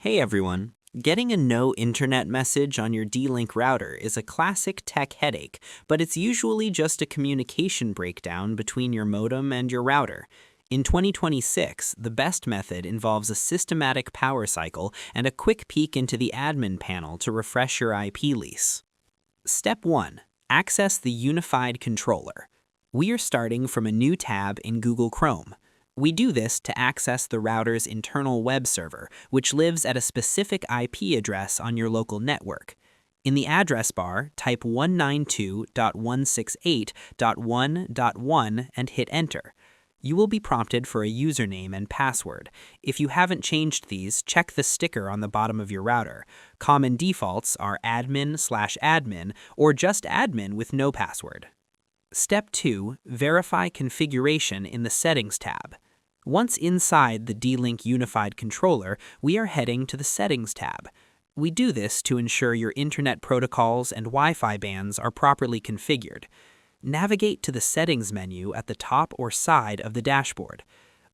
Hey everyone. Getting a no internet message on your D-Link router is a classic tech headache, but it's usually just a communication breakdown between your modem and your router. In 2026, the best method involves a systematic power cycle and a quick peek into the admin panel to refresh your IP lease. Step 1. Access the unified controller. We are starting from a new tab in Google Chrome. We do this to access the router's internal web server, which lives at a specific IP address on your local network. In the address bar, type 192.168.1.1 and hit Enter. You will be prompted for a username and password. If you haven't changed these, check the sticker on the bottom of your router. Common defaults are admin/admin or just admin with no password. Step 2. Verify configuration in the Settings tab. Once inside the D-Link Unified Controller, we are heading to the Settings tab. We do this to ensure your internet protocols and Wi-Fi bands are properly configured. Navigate to the Settings menu at the top or side of the dashboard.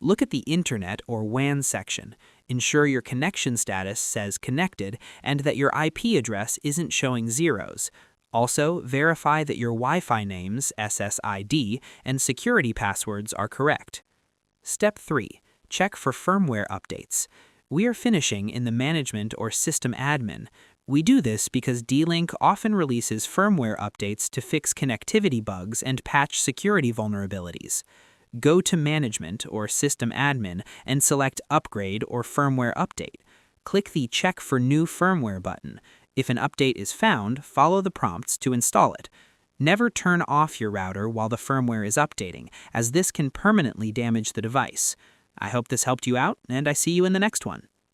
Look at the Internet or WAN section. Ensure your connection status says connected and that your IP address isn't showing zeros. Also, verify that your Wi-Fi names, SSID, and security passwords are correct. Step 3. Check for firmware updates. We are finishing in the Management or System Admin. We do this because D-Link often releases firmware updates to fix connectivity bugs and patch security vulnerabilities. Go to Management or System Admin and select Upgrade or Firmware Update. Click the Check for New Firmware button. If an update is found, follow the prompts to install it. Never turn off your router while the firmware is updating, as this can permanently damage the device. I hope this helped you out, and I see you in the next one.